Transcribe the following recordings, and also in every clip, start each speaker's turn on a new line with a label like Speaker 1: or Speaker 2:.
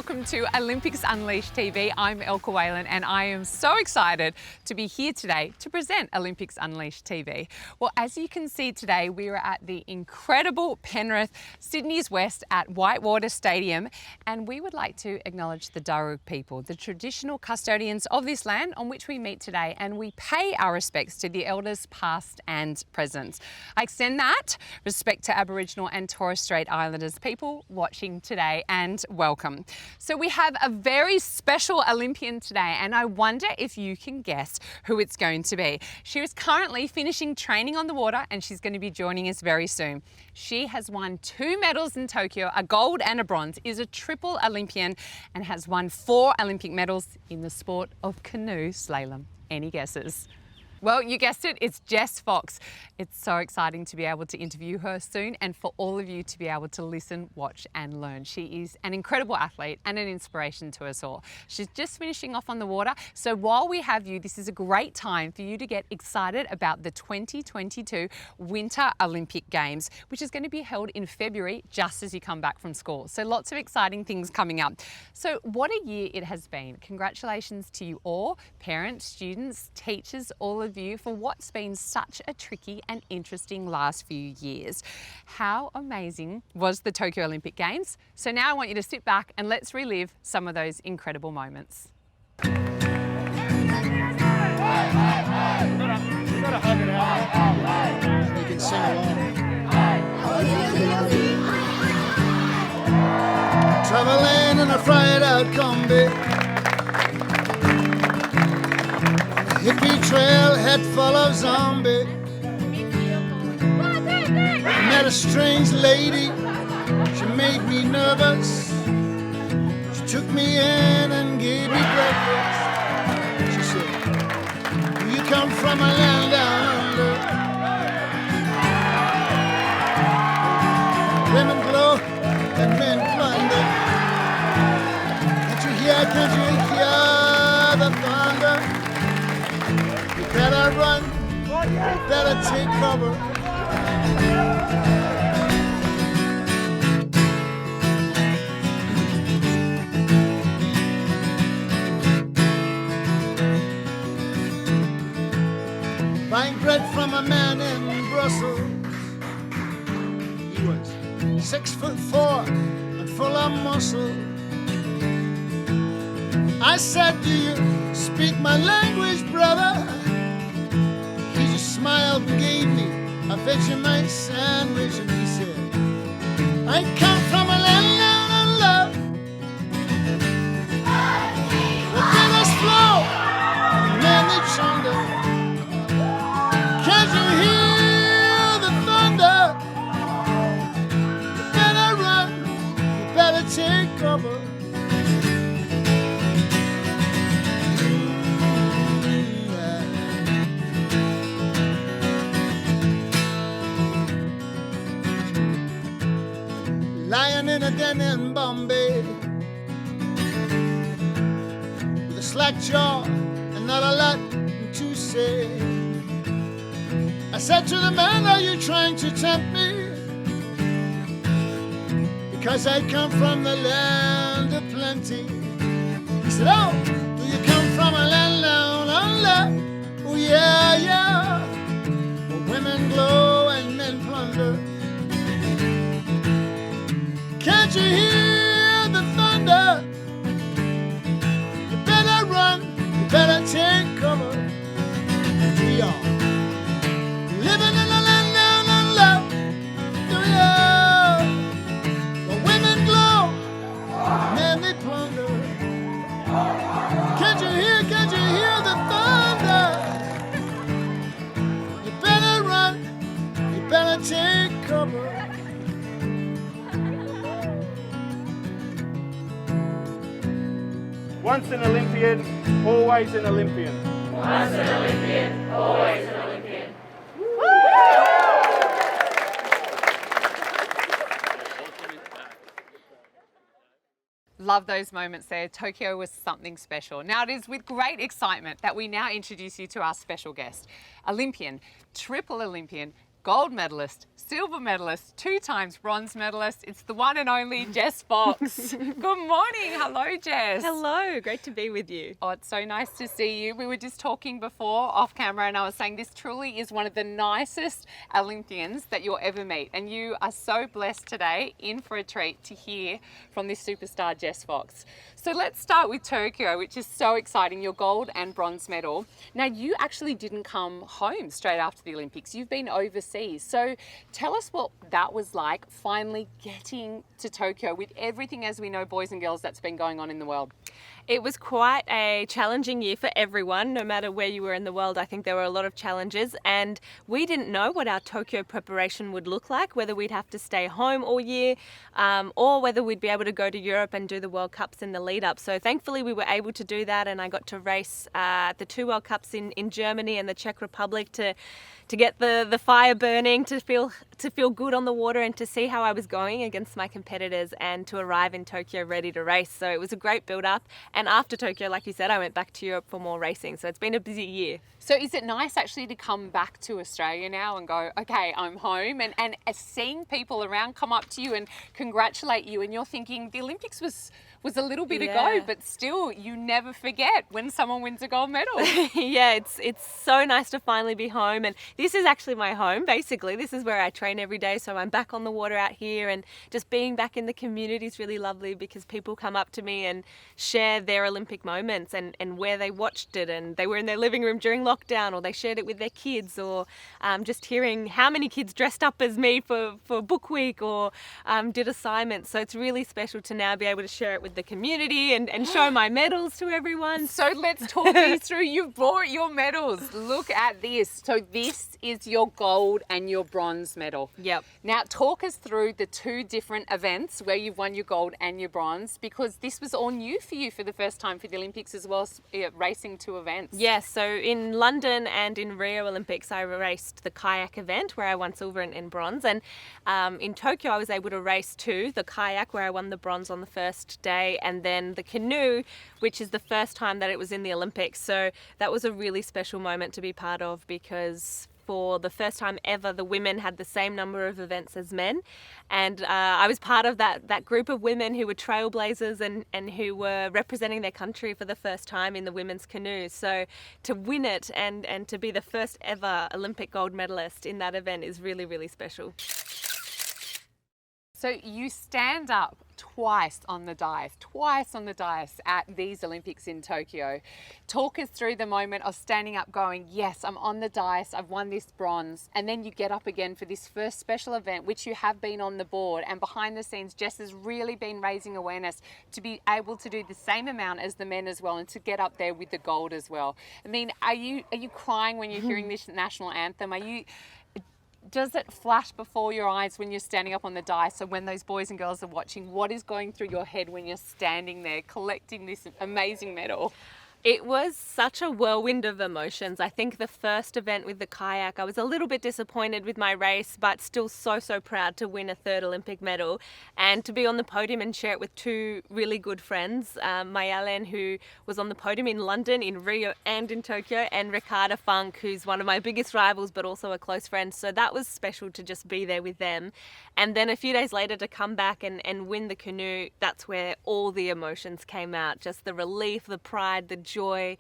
Speaker 1: welcome to Olympics Unleashed TV. I'm Elka Whalan and I am so excited to be here today to present Olympics Unleashed TV. Well, as you can see today, we are at the incredible Penrith, Sydney's West at Whitewater Stadium, and we would like to acknowledge the Darug people, the traditional custodians of this land on which we meet today, and we pay our respects to the elders past and present. I extend that respect to Aboriginal and Torres Strait Islanders people watching today, and welcome. So we have a very special Olympian today, and I wonder if you can guess who it's going to be. She is currently finishing training on the water and she's going to be joining us very soon. She has won 2 medals in Tokyo, a gold and a bronze, is a triple Olympian and has won 4 Olympic medals in the sport of canoe slalom. Any guesses? Well, you guessed it, it's Jess Fox. It's so exciting to be able to interview her soon and for all of you to be able to listen, watch and learn. She is an incredible athlete and an inspiration to us all. She's just finishing off on the water, so while we have you, this is a great time for you to get excited about the 2022 Winter Olympic Games, which is going to be held in February just as you come back from school. So lots of exciting things coming up. So what a year it has been. Congratulations to you all, parents, students, teachers, all of you, for what's been such a tricky and interesting last few years. How amazing was the Tokyo Olympic Games? So now I want you to sit back and let's relive some of those incredible moments.
Speaker 2: You gotta hug it out. So you can sing along. Traveling in a fried out combi, hippie trail head full of zombie. Met a strange lady, she made me nervous. She took me in and gave me breakfast. She said, "Do you come from a land down under? Women glow and men plunder. Can't you hear the thunder? You better run, you better take cover." Buying bread from a man in Brussels. He was 6'4" and full of muscle. I said, "Do you speak my language, brother?" He just smiled and gave me a Vegemite sandwich, and he said, "I come from a land down under. The rivers flow, and man they chunder. Can't you hear the thunder? You better run, you better take cover." Lying in a den in Bombay, with a slack jaw and not a lot to say, I said to the man, "Are you trying to tempt me? Because I come from the land of plenty." He said, "Oh, do you come from a land down under?" "Oh yeah, yeah, where women glow and men plunder. Can't you hear the thunder? You better run, you better take cover." We are living in a land down under, yeah, where women glow, men they plunder. Can't you hear the thunder? You better run, you better take cover.
Speaker 3: Once an Olympian, always an Olympian.
Speaker 4: Once an Olympian, always an Olympian.
Speaker 1: Love those moments there. Tokyo was something special. Now it is with great excitement that we now introduce you to our special guest, Olympian, triple Olympian, gold medalist, silver medalist, 2 times bronze medalist. It's the one and only Jess Fox. Good morning. Hello, Jess.
Speaker 5: Hello, great to be with you.
Speaker 1: Oh, it's so nice to see you. We were just talking before off camera and I was saying this truly is one of the nicest Olympians that you'll ever meet. And you are so blessed today, in for a treat to hear from this superstar, Jess Fox. So let's start with Tokyo, which is so exciting, your gold and bronze medal. Now, you actually didn't come home straight after the Olympics. You've been overseas. So tell us what that was like, finally getting to Tokyo with everything, as we know, boys and girls, that's been going on in the world.
Speaker 5: It was quite a challenging year for everyone, no matter where you were in the world. I think there were a lot of challenges and we didn't know what our Tokyo preparation would look like, whether we'd have to stay home all year or whether we'd be able to go to Europe and do the World Cups in the lead up. So thankfully we were able to do that, and I got to race the 2 World Cups in Germany and the Czech Republic to get the fire burning, to feel good on the water and to see how I was going against my competitors, and to arrive in Tokyo ready to race. So it was a great build up. And after Tokyo, like you said, I went back to Europe for more racing. So it's been a busy year.
Speaker 1: So is it nice actually to come back to Australia now and go, okay, I'm home, and seeing people around come up to you and congratulate you, and you're thinking the Olympics was a little bit ago, but still you never forget when someone wins a gold medal.
Speaker 5: Yeah, it's so nice to finally be home, and this is actually my home basically. This is where I train every day, so I'm back on the water out here, and just being back in the community is really lovely because people come up to me and share their Olympic moments and where they watched it, and they were in their living room during lockdown, or they shared it with their kids, or just hearing how many kids dressed up as me for book week or did assignments. So it's really special to now be able to share it with the community and show my medals to everyone.
Speaker 1: So let's talk these through. You've brought your medals. Look at this. So this is your gold and your bronze medal.
Speaker 5: Yep.
Speaker 1: Now talk us through the 2 different events where you've won your gold and your bronze, because this was all new for you for the first time for the Olympics, as well as racing 2 events.
Speaker 5: Yes, so in London and in Rio Olympics I raced the kayak event where I won silver and bronze, and in Tokyo I was able to race 2, the kayak where I won the bronze on the first day, and then the canoe, which is the first time that it was in the Olympics. So that was a really special moment to be part of, because for the first time ever the women had the same number of events as men, and I was part of that group of women who were trailblazers and who were representing their country for the first time in the women's canoe. So to win it and to be the first ever Olympic gold medalist in that event is really, really special.
Speaker 1: So you stand up twice on the dais at these Olympics in Tokyo. Talk us through the moment of standing up going, yes, I'm on the dais, I've won this bronze, and then you get up again for this first special event, which you have been on the board, and behind the scenes, Jess has really been raising awareness to be able to do the same amount as the men as well, and to get up there with the gold as well. I mean, are you crying when you're hearing this national anthem? Does it flash before your eyes when you're standing up on the dais? So when those boys and girls are watching, what is going through your head when you're standing there collecting this amazing medal?
Speaker 5: It was such a whirlwind of emotions. I think the first event with the kayak, I was a little bit disappointed with my race, but still so proud to win a 3rd Olympic medal and to be on the podium and share it with 2 really good friends. Mayalen, who was on the podium in London, in Rio and in Tokyo, and Ricarda Funk, who's one of my biggest rivals but also a close friend. So that was special to just be there with them. And then a few days later to come back and win the canoe, that's where all the emotions came out. Just the relief, the pride, the joy,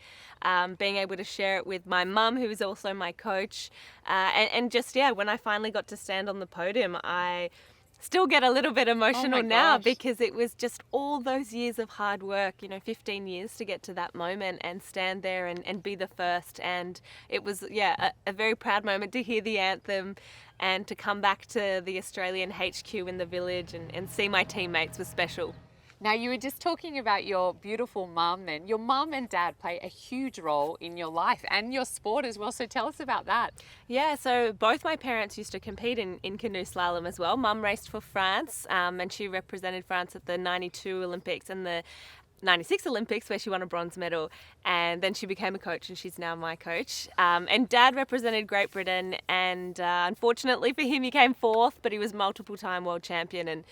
Speaker 5: being able to share it with my mum, who is also my coach, and just, yeah, when I finally got to stand on the podium, I still get a little bit emotional now, because it was just all those years of hard work, 15 years to get to that moment and stand there and be the first. And it was, a very proud moment to hear the anthem and to come back to the Australian HQ in the village and see my teammates was special.
Speaker 1: Now, you were just talking about your beautiful mum then. Your mum and dad play a huge role in your life and your sport as well. So tell us about that.
Speaker 5: Yeah, so both my parents used to compete in canoe slalom as well. Mum raced for France and she represented France at the 92 Olympics and the '96 Olympics where she won a bronze medal, and then she became a coach and she's now my coach. And Dad represented Great Britain, and unfortunately for him he came fourth, but he was multiple time world champion and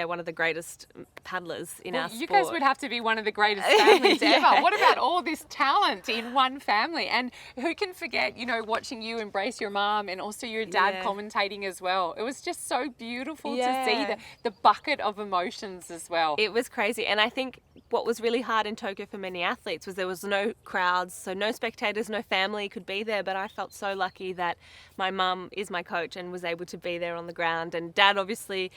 Speaker 5: one of the greatest paddlers in our sport.
Speaker 1: You guys would have to be one of the greatest families
Speaker 5: Yeah.
Speaker 1: ever. What about all this talent in one family? And who can forget, watching you embrace your mom and also your dad commentating as well. It was just so beautiful to see the bucket of emotions as well.
Speaker 5: It was crazy. And I think what was really hard in Tokyo for many athletes was there was no crowds, so no spectators, no family could be there. But I felt so lucky that my mum is my coach and was able to be there on the ground. And Dad, obviously,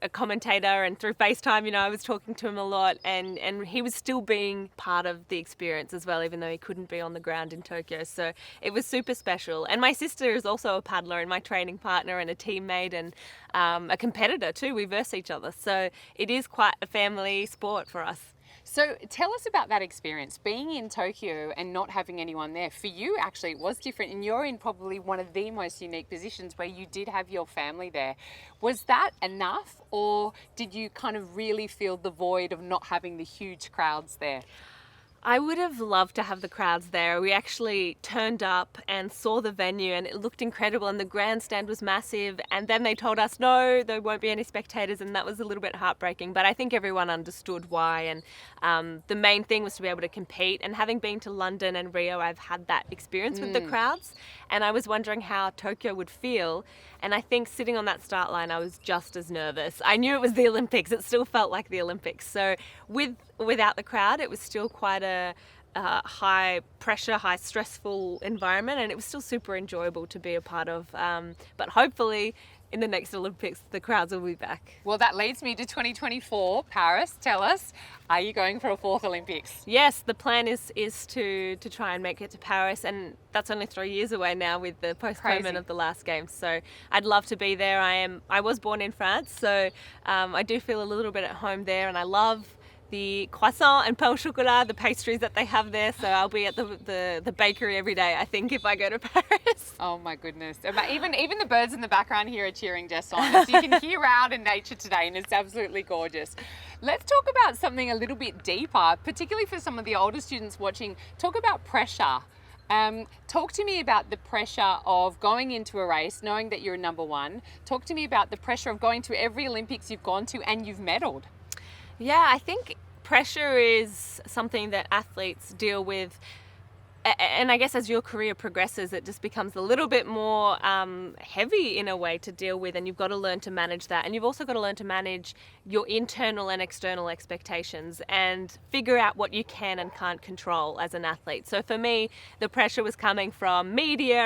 Speaker 5: a commentator, and through FaceTime, I was talking to him a lot, and he was still being part of the experience as well, even though he couldn't be on the ground in Tokyo. So it was super special. And my sister is also a paddler and my training partner and a teammate and a competitor too. We verse each other. So it is quite a family sport for us.
Speaker 1: So tell us about that experience, being in Tokyo and not having anyone there. For you, actually, it was different, and you're in probably one of the most unique positions where you did have your family there. Was that enough, or did you kind of really feel the void of not having the huge crowds there?
Speaker 5: I would have loved to have the crowds there. We actually turned up and saw the venue and it looked incredible and the grandstand was massive, and then they told us no, there won't be any spectators, and that was a little bit heartbreaking, but I think everyone understood why. And the main thing was to be able to compete, and having been to London and Rio, I've had that experience with the crowds, and I was wondering how Tokyo would feel. And I think sitting on that start line, I was just as nervous. I knew it was the Olympics. It still felt like the Olympics. So without the crowd, it was still quite a high pressure, high stressful environment, and it was still super enjoyable to be a part of. But hopefully in the next Olympics, the crowds will be back.
Speaker 1: Well, that leads me to 2024, Paris. Tell us, are you going for a fourth Olympics?
Speaker 5: Yes, the plan is to try and make it to Paris, and that's only 3 years away now with the postponement of the last games. So I'd love to be there. I was born in France, so I do feel a little bit at home there, and I love the croissant and pain au chocolat, the pastries that they have there. So I'll be at the bakery every day, I think, if I go to Paris.
Speaker 1: Oh my goodness. Even the birds in the background here are cheering Jess on. As you can hear out in nature today, and it's absolutely gorgeous. Let's talk about something a little bit deeper, particularly for some of the older students watching. Talk about pressure. Talk to me about the pressure of going into a race, knowing that you're number one. Talk to me about the pressure of going to every Olympics you've gone to and you've medalled.
Speaker 5: Yeah, I think pressure is something that athletes deal with, and I guess as your career progresses, it just becomes a little bit more heavy in a way to deal with, and you've got to learn to manage that. And you've also got to learn to manage your internal and external expectations and figure out what you can and can't control as an athlete. So for me, the pressure was coming from media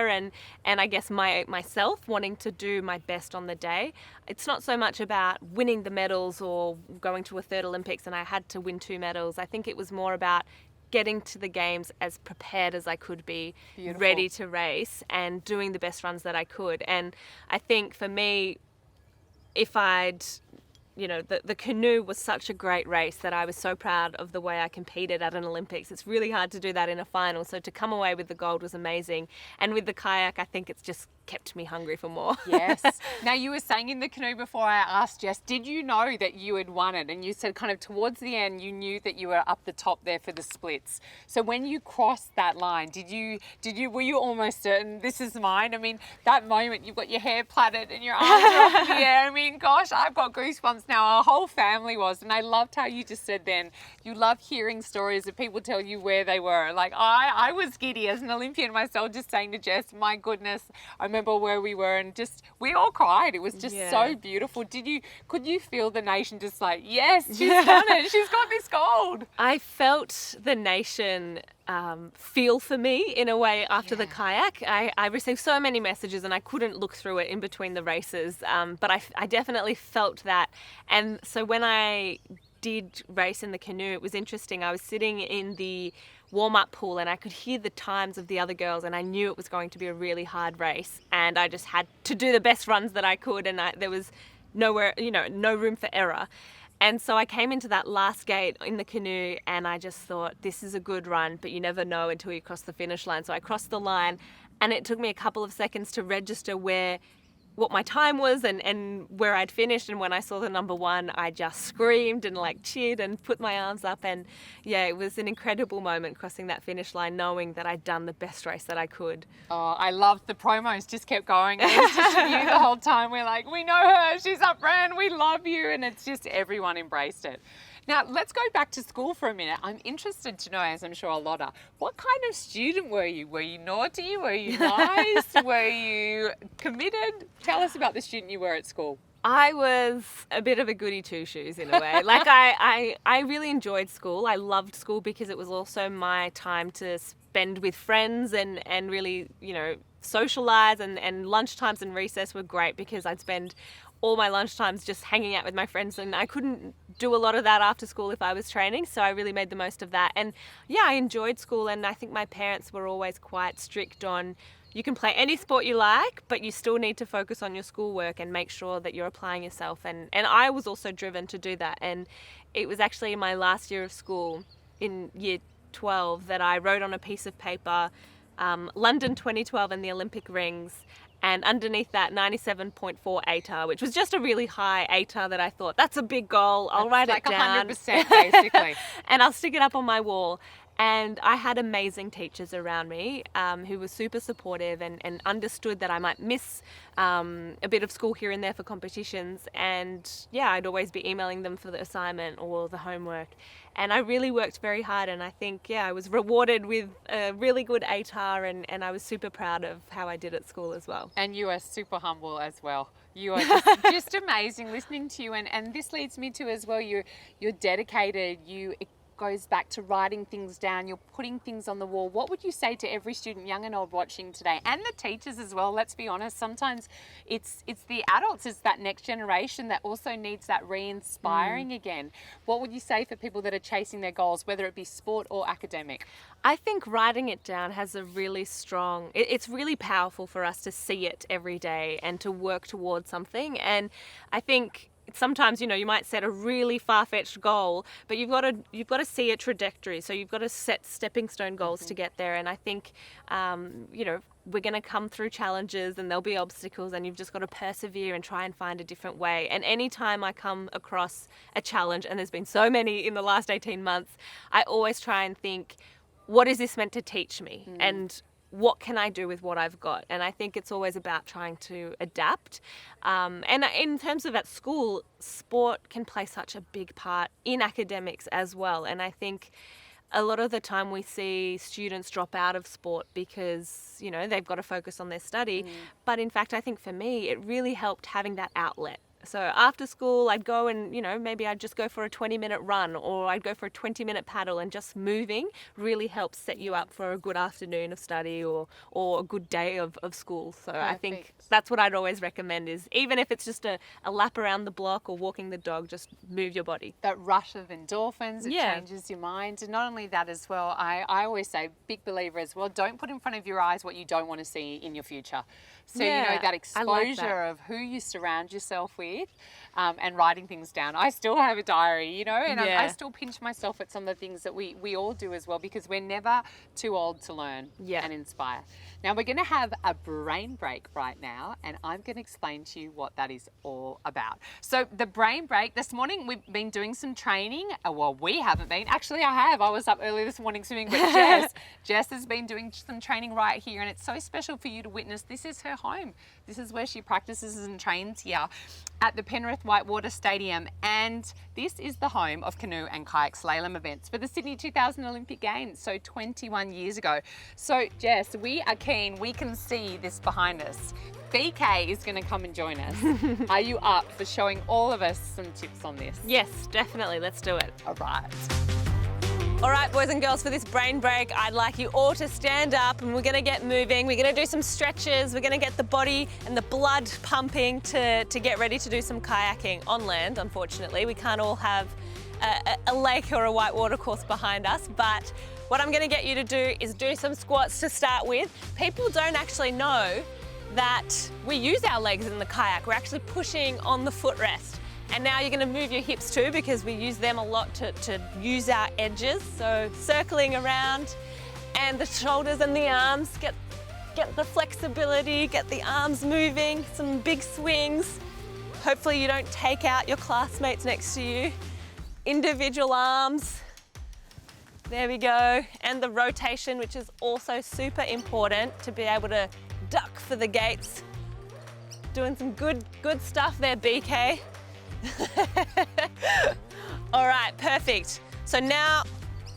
Speaker 5: and I guess myself wanting to do my best on the day. It's not so much about winning the medals or going to a third Olympics and I had to win 2 medals. I think it was more about getting to the games as prepared as I could be, ready to race and doing the best runs that I could. And I think for me, if I'd, the canoe was such a great race that I was so proud of the way I competed at an Olympics. It's really hard to do that in a final. So to come away with the gold was amazing. And with the kayak, I think it's just kept me hungry for more.
Speaker 1: Yes. Now, you were saying in the canoe before I asked Jess, did you know that you had won it? And you said kind of towards the end, you knew that you were up the top there for the splits. So when you crossed that line, were you almost certain this is mine? I mean, that moment, you've got your hair plaited and your arms are up in the air. I mean, gosh, I've got goosebumps now. Our whole family was. And I loved how you just said then, you love hearing stories of people tell you where they were. Like I was giddy as an Olympian myself, just saying to Jess, my goodness, I remember where we were and just, we all cried. It was just so beautiful. Could you feel the nation just like, yes, she's done it. She's got this gold.
Speaker 5: I felt the nation feel for me in a way after the kayak. I received so many messages and I couldn't look through it in between the races, but I definitely felt that. And so when I did race in the canoe, it was interesting. I was sitting in the warm-up pool and I could hear the times of the other girls and I knew it was going to be a really hard race and I just had to do the best runs that I could, and there was no room for error. And so I came into that last gate in the canoe and I just thought, this is a good run, but you never know until you cross the finish line. So I crossed the line and it took me a couple of seconds to register where what my time was and where I'd finished, and when I saw the number 1, I just screamed and like cheered and put my arms up, and yeah, it was an incredible moment crossing that finish line, knowing that I'd done the best race that I could.
Speaker 1: Oh, I loved the promos, just kept going. It was just you the whole time. We're like, we know her, she's our friend, we love you, and it's just everyone embraced it. Now, let's go back to school for a minute. I'm interested to know, as I'm sure a lot are, what kind of student were you? Were you naughty? Were you nice? Were you committed? Tell us about the student you were at school.
Speaker 5: I was a bit of a goody two-shoes in a way. Like I really enjoyed school. I loved school because it was also my time to spend with friends and really, you know, socialize, and lunchtimes and recess were great because I'd spend all my lunchtimes just hanging out with my friends, and I couldn't do a lot of that after school if I was training, so I really made the most of that. And yeah, I enjoyed school, and I think my parents were always quite strict on, you can play any sport you like, but you still need to focus on your schoolwork and make sure that you're applying yourself. And I was also driven to do that. And it was actually in my last year of school, in year 12, that I wrote on a piece of paper, London 2012 and the Olympic rings, and underneath that 97.4 ATAR, which was just a really high ATAR that I thought, that's a big goal, I'll write it down.
Speaker 1: Like 100% basically.
Speaker 5: And I'll stick it up on my wall. And I had amazing teachers around me who were super supportive and understood that I might miss a bit of school here and there for competitions. And yeah, I'd always be emailing them for the assignment or the homework. And I really worked very hard, and I think, yeah, I was rewarded with a really good ATAR, and I was super proud of how I did at school as well.
Speaker 1: And you are super humble as well. You are just amazing listening to you, and this leads me to as well, you're dedicated, it goes back to writing things down, you're putting things on the wall. What would you say to every student, young and old, watching today, and the teachers as well? Let's be honest, sometimes it's the adults, it's that next generation that also needs that re-inspiring again. What would you say for people that are chasing their goals, whether it be sport or academic?
Speaker 5: I think writing it down has a really strong, it's really powerful for us to see it every day and to work towards something. And I think sometimes, you know, you might set a really far-fetched goal, but you've got to see a trajectory. So you've got to set stepping stone goals to get there. And I think, you know, we're going to come through challenges and there'll be obstacles, and you've just got to persevere and try and find a different way. And anytime I come across a challenge, and there's been so many in the last 18 months, I always try and think, what is this meant to teach me? And what can I do with what I've got? And I think it's always about trying to adapt. And in terms of at school, sport can play such a big part in academics as well. And I think a lot of the time we see students drop out of sport because, you know, they've got to focus on their study. But in fact, I think for me, it really helped having that outlet. So after school, I'd go and, you know, maybe I'd just go for a 20-minute run, or I'd go for a 20-minute paddle, and just moving really helps set you up for a good afternoon of study or a good day of school. So perfect. I think that's what I'd always recommend, is even if it's just a lap around the block or walking the dog, just move your body.
Speaker 1: That rush of endorphins, it changes your mind. And not only that as well, I always say, big believer as well, don't put in front of your eyes what you don't want to see in your future. So, you know, that exposure of who you surround yourself with, and writing things down. I still have a diary, you know, and I still pinch myself at some of the things that we all do as well, because we're never too old to learn and inspire. Now, we're going to have a brain break right now, and I'm going to explain to you what that is all about. So the brain break, this morning we've been doing some training. Well, we haven't been. Actually, I have. I was up early this morning swimming, but Jess has been doing some training right here, and it's so special for you to witness. This is her home. This is where she practices and trains here at the Penrith Whitewater Stadium, and this is the home of canoe and kayak slalom events for the Sydney 2000 Olympic Games, so 21 years ago. So Jess, we are keen, we can see this behind us. BK is going to come and join us. Are you up for showing all of us some tips on this?
Speaker 5: Yes, definitely, let's do it.
Speaker 1: All right.
Speaker 5: All right, boys and girls, for this brain break, I'd like you all to stand up, and we're going to get moving. We're going to do some stretches. We're going to get the body and the blood pumping to get ready to do some kayaking on land, unfortunately. We can't all have a lake or a whitewater course behind us, but what I'm going to get you to do is do some squats to start with. People don't actually know that we use our legs in the kayak. We're actually pushing on the footrest. And now you're going to move your hips too, because we use them a lot to use our edges. So circling around, and the shoulders and the arms get get the flexibility, get the arms moving, some big swings. Hopefully you don't take out your classmates next to you. Individual arms. There we go. And the rotation, which is also super important to be able to duck for the gates. Doing some good stuff there, BK. All right, perfect. So now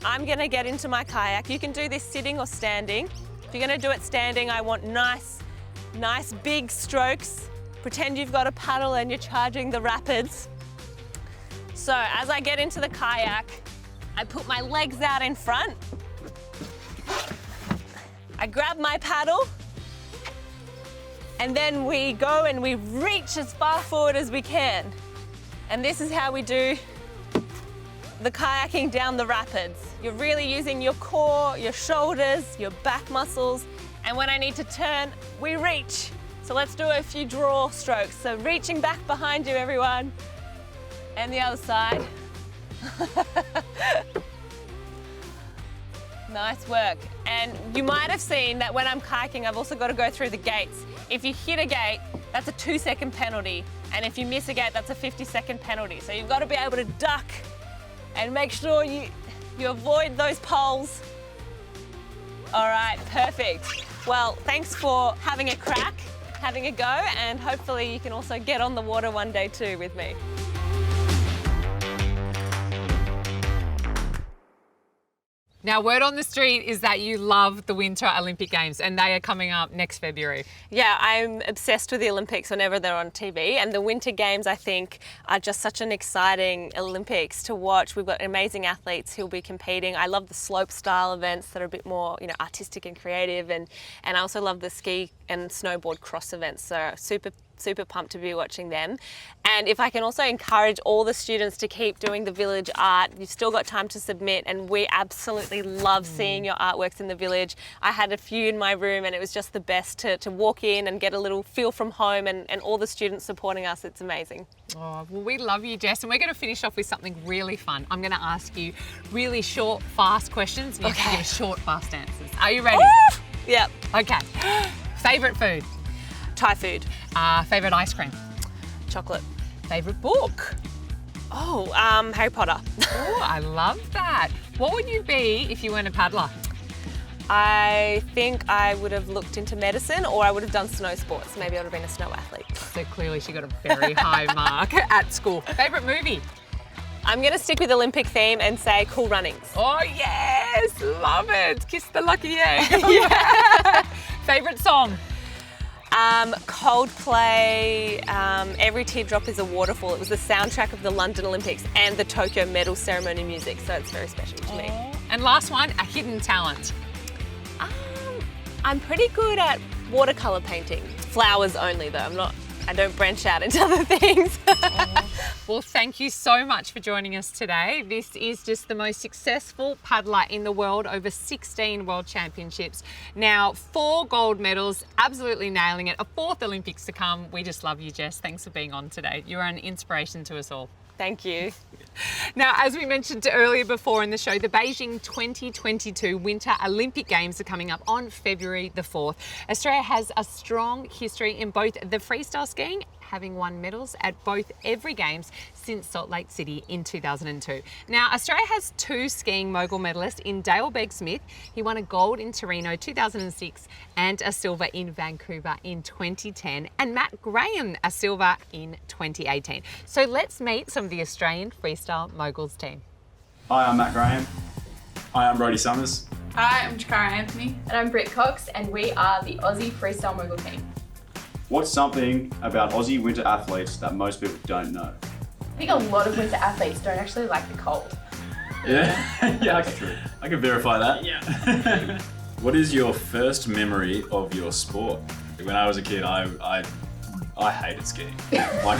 Speaker 5: I'm gonna get into my kayak. You can do this sitting or standing. If you're gonna do it standing, I want nice big strokes. Pretend you've got a paddle and you're charging the rapids. So as I get into the kayak, I put my legs out in front. I grab my paddle, and then we go and we reach as far forward as we can. And this is how we do the kayaking down the rapids. You're really using your core, your shoulders, your back muscles, and when I need to turn, we reach. So let's do a few draw strokes. So reaching back behind you, everyone, and the other side. Nice work. And you might have seen that when I'm kayaking, I've also got to go through the gates. If you hit a gate, that's a 2-second penalty. And if you miss a gate, that's a 50-second penalty. So you've got to be able to duck and make sure you avoid those poles. All right, perfect. Well, thanks for having a crack, having a go, and hopefully you can also get on the water one day too with me.
Speaker 1: Now, word on the street is that you love the Winter Olympic Games, and they are coming up next February.
Speaker 5: Yeah, I'm obsessed with the Olympics whenever they're on TV, and the Winter Games, I think, are just such an exciting Olympics to watch. We've got amazing athletes who'll be competing. I love the slope style events that are a bit more, artistic and creative, and I also love the ski and snowboard cross events. So super pumped to be watching them. And if I can also encourage all the students to keep doing the village art, you've still got time to submit, and we absolutely love seeing your artworks in the village. I had a few in my room, and it was just the best to walk in and get a little feel from home, and all the students supporting us. It's amazing.
Speaker 1: Oh, well, we love you, Jess, and we're going to finish off with something really fun. I'm going to ask you really short, fast questions, and you have to give short, fast answers. Are you ready?
Speaker 5: Woo! Yep.
Speaker 1: Okay. Favourite food?
Speaker 5: Thai food.
Speaker 1: Favourite ice cream?
Speaker 5: Chocolate.
Speaker 1: Favourite book?
Speaker 5: Oh, Harry Potter.
Speaker 1: Oh, I love that. What would you be if you weren't a paddler?
Speaker 5: I think I would have looked into medicine, or I would have done snow sports. Maybe I would have been a snow athlete.
Speaker 1: So clearly she got a very high mark at school. Favourite movie?
Speaker 5: I'm going to stick with Olympic theme and say Cool Runnings.
Speaker 1: Oh yes, love it. Kiss the lucky egg. Yeah. Favourite song?
Speaker 5: Coldplay, Every Teardrop is a Waterfall. It was the soundtrack of the London Olympics and the Tokyo medal ceremony music, so it's very special to me.
Speaker 1: And last one, a hidden talent.
Speaker 5: I'm pretty good at watercolour painting. Flowers only though, I don't branch out into other things.
Speaker 1: Well, thank you so much for joining us today. This is just the most successful paddler in the world, over 16 World Championships. Now, 4 gold medals, absolutely nailing it. A 4th Olympics to come. We just love you, Jess. Thanks for being on today. You're an inspiration to us all.
Speaker 5: Thank you.
Speaker 1: Now, as we mentioned earlier before in the show, the Beijing 2022 Winter Olympic Games are coming up on February the 4th. Australia has a strong history in both the freestyle skiing, having won medals at every games since Salt Lake City in 2002. Now, Australia has 2 skiing mogul medalists in Dale Begg-Smith. He won a gold in Torino 2006 and a silver in Vancouver in 2010, and Matt Graham a silver in 2018. So let's meet some of the Australian freestyle moguls team.
Speaker 6: Hi, I'm Matt Graham. Hi, I'm Brodie Summers.
Speaker 7: Hi, I'm Jakara Anthony.
Speaker 8: And I'm Britt Cox, and we are the Aussie Freestyle Mogul team.
Speaker 6: What's something about Aussie winter athletes that most people don't know?
Speaker 8: I think a lot of winter athletes don't actually like the cold.
Speaker 6: Yeah, yeah, that's true. I can verify that.
Speaker 7: Yeah.
Speaker 6: What is your first memory of your sport? When I was a kid, I hated skiing. I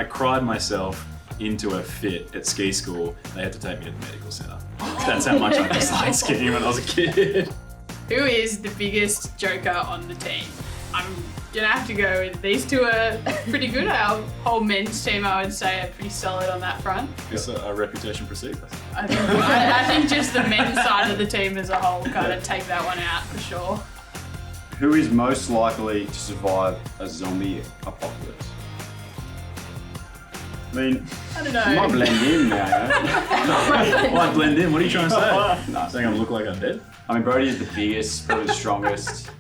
Speaker 6: cried myself into a fit at ski school. They had to take me to the medical centre. That's how much I disliked skiing when I was a kid.
Speaker 7: Who is the biggest joker on the team? I'm gonna have to go with these two are pretty good. Our whole men's team, I would say, are pretty solid on that front.
Speaker 6: Is a reputation proceed?
Speaker 7: I think just the men's side of the team as a whole kind of take that one out for sure.
Speaker 9: Who is most likely to survive a zombie apocalypse? I mean,
Speaker 7: I don't
Speaker 9: you
Speaker 7: know.
Speaker 9: might blend in now,
Speaker 6: Why blend in? What are you trying to say? Saying I look like I'm dead?
Speaker 9: I mean, Brody's the biggest, probably the strongest.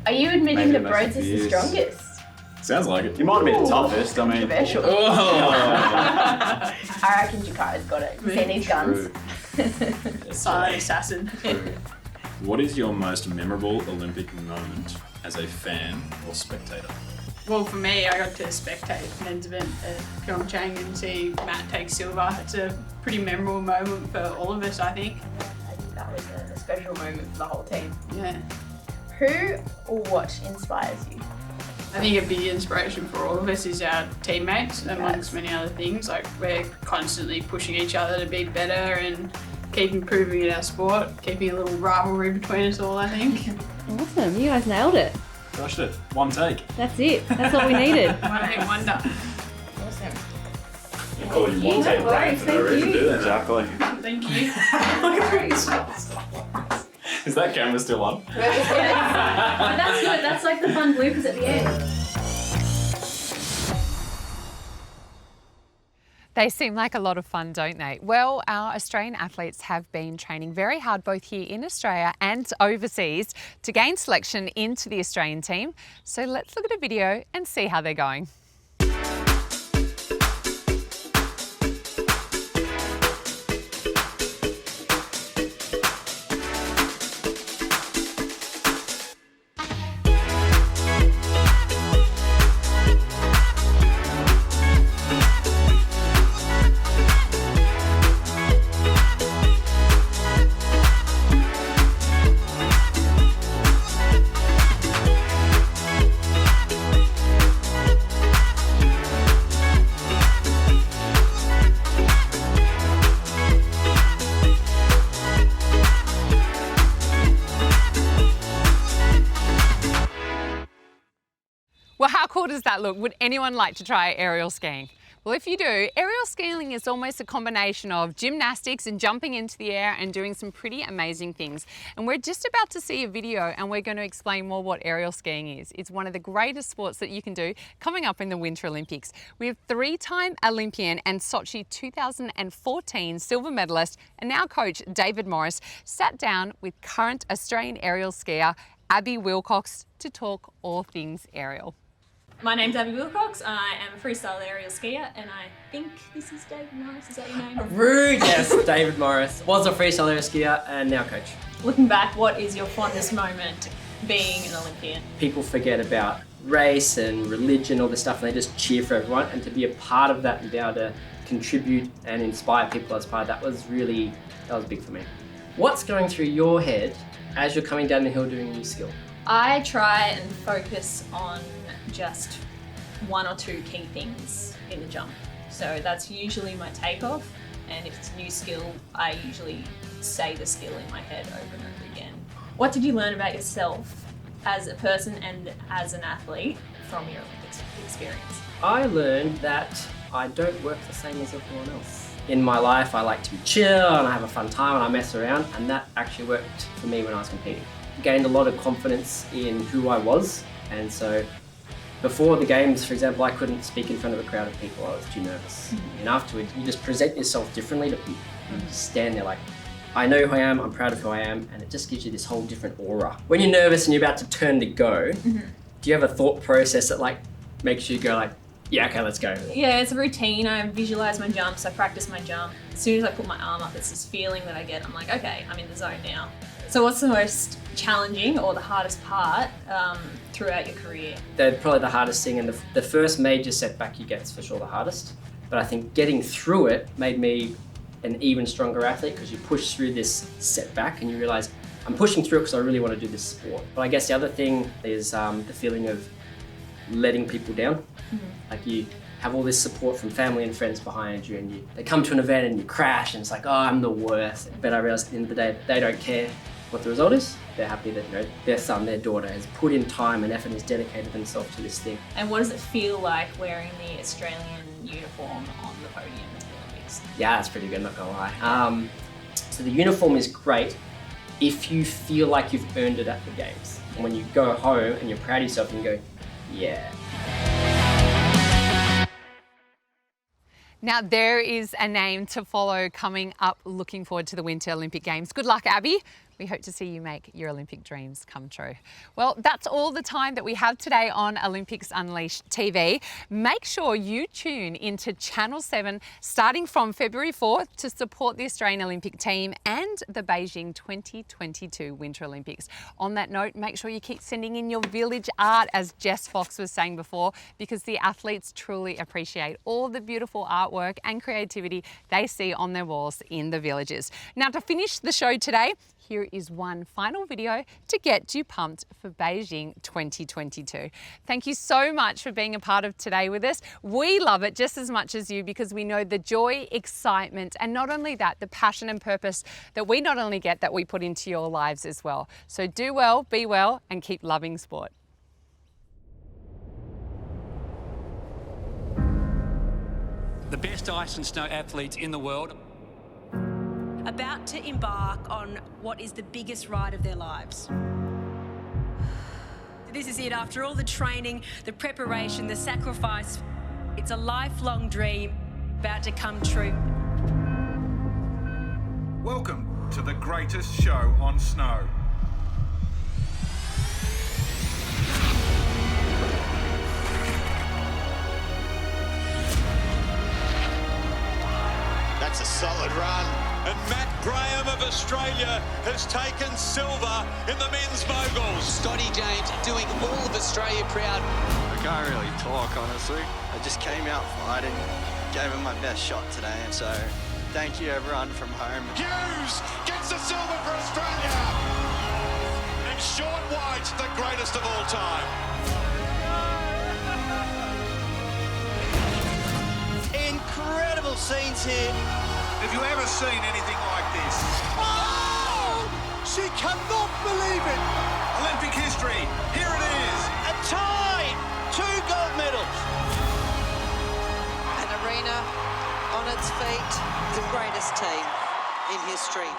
Speaker 8: Are you admitting
Speaker 9: Maybe
Speaker 8: that
Speaker 9: the
Speaker 8: Broads
Speaker 9: most
Speaker 8: is the
Speaker 9: abused.
Speaker 8: strongest?
Speaker 6: Sounds like it.
Speaker 9: He might have been the toughest, I mean.
Speaker 8: Controversial.
Speaker 6: Oh.
Speaker 8: I reckon Jakara's got it. You seen these guns?
Speaker 9: True.
Speaker 7: Silent assassin.
Speaker 6: What is your most memorable Olympic moment as a fan or spectator?
Speaker 7: Well, for me, I got to spectate men's event at Pyeongchang and see Matt take silver. It's a pretty memorable moment for all of us, I think.
Speaker 8: I think that was a special moment for the whole team.
Speaker 7: Yeah.
Speaker 8: Who or what inspires you?
Speaker 7: I think a big inspiration for all of us is our teammates, amongst many other things. Like, we're constantly pushing each other to be better and keep improving in our sport, keeping a little rivalry between us all, I think.
Speaker 10: Awesome, you guys nailed it.
Speaker 6: Crushed it. One take.
Speaker 10: That's it. That's all we needed.
Speaker 7: One hit wonder.
Speaker 8: Awesome.
Speaker 6: I call you one take brand for no
Speaker 10: thank
Speaker 6: reason,
Speaker 10: you.
Speaker 6: do they?
Speaker 9: Exactly.
Speaker 7: Thank you.
Speaker 6: Is that camera still on?
Speaker 10: But that's good. That's like the fun bloopers at the end.
Speaker 1: They seem like a lot of fun, don't they? Well, our Australian athletes have been training very hard both here in Australia and overseas to gain selection into the Australian team. So let's look at a video and see how they're going. Well, how cool does that look? Would anyone like to try aerial skiing? Well, if you do, aerial skiing is almost a combination of gymnastics and jumping into the air and doing some pretty amazing things. And we're just about to see a video and we're going to explain more what aerial skiing is. It's one of the greatest sports that you can do coming up in the Winter Olympics. We have three-time Olympian and Sochi 2014 silver medalist and now coach David Morris sat down with current Australian aerial skier Abby Wilcox to talk all things aerial.
Speaker 11: My name's Abby Wilcox. I am a freestyle aerial skier, and I think this is David Morris. Is that your name?
Speaker 12: Rude, yes, David Morris. Was a freestyle aerial skier and now coach.
Speaker 11: Looking back, what is your fondest moment being an Olympian?
Speaker 12: People forget about race and religion, all this stuff, and they just cheer for everyone. And to be a part of that and be able to contribute and inspire people as part of that was big for me. What's going through your head as you're coming down the hill doing a new skill?
Speaker 11: I try and focus on just one or two key things in the jump. So that's usually my takeoff, and if it's a new skill, I usually say the skill in my head over and over again. What did you learn about yourself as a person and as an athlete from your Olympics experience?
Speaker 12: I learned that I don't work the same as everyone else. In my life, I like to be chill and I have a fun time and I mess around, and that actually worked for me when I was competing. Gained a lot of confidence in who I was, and so before the games, for example, I couldn't speak in front of a crowd of people. I was too nervous. And afterwards, you just present yourself differently to people. You just stand there like, I know who I am, I'm proud of who I am, and it just gives you this whole different aura. When you're nervous and you're about to turn to go, do you have a thought process that like makes you go like, yeah, okay, let's go?
Speaker 11: Yeah, it's a routine. I visualize my jumps, I practice my jump. As soon as I put my arm up, it's this feeling that I get. I'm like, okay, I'm in the zone now. So what's the most challenging or the hardest part throughout your career?
Speaker 12: They're probably the hardest thing, and the first major setback you get is for sure the hardest. But I think getting through it made me an even stronger athlete, because you push through this setback and you realize, I'm pushing through it because I really want to do this sport. But I guess the other thing is the feeling of letting people down. Like you have all this support from family and friends behind you, and they come to an event and you crash and it's like, oh, I'm the worst. But I realized at the end of the day, they don't care what the result is. They're happy that their son, their daughter has put in time and effort and has dedicated themselves to this thing.
Speaker 11: And what does it feel like wearing the Australian uniform on the podium at the Olympics?
Speaker 12: Yeah, that's pretty good, not gonna lie. So the uniform is great if you feel like you've earned it at the games. And when you go home and you're proud of yourself, you can go, yeah.
Speaker 1: Now there is a name to follow coming up. Looking forward to the Winter Olympic Games. Good luck, Abby. We hope to see you make your Olympic dreams come true. Well, that's all the time that we have today on Olympics Unleashed TV. Make sure you tune into Channel 7 starting from February 4th to support the Australian Olympic team and the Beijing 2022 Winter Olympics. On that note, make sure you keep sending in your village art, as Jess Fox was saying before, because the athletes truly appreciate all the beautiful artwork and creativity they see on their walls in the villages. Now, to finish the show today, here is one final video to get you pumped for Beijing 2022. Thank you so much for being a part of today with us. We love it just as much as you because we know the joy, excitement, and not only that, the passion and purpose that we not only get, that we put into your lives as well. So do well, be well, and keep loving sport.
Speaker 13: The best ice and snow athletes in the world,
Speaker 14: about to embark on what is the biggest ride of their lives. This is it. After all the training, the preparation, the sacrifice, it's a lifelong dream about to come true.
Speaker 15: Welcome to the greatest show on snow.
Speaker 16: That's a solid run. And Matt Graham of Australia has taken silver in the men's moguls.
Speaker 17: Scotty James doing all of Australia proud.
Speaker 18: I can't really talk, honestly. I just came out fighting, gave it my best shot today, and so thank you everyone from home.
Speaker 16: Hughes gets the silver for Australia. And Sean White, the greatest of all time.
Speaker 17: Incredible scenes here.
Speaker 15: Have you ever seen anything like this?
Speaker 16: Oh! She cannot believe it.
Speaker 15: Olympic history, here it is.
Speaker 17: A tie, 2 gold medals.
Speaker 19: An arena on its feet, the greatest team in history.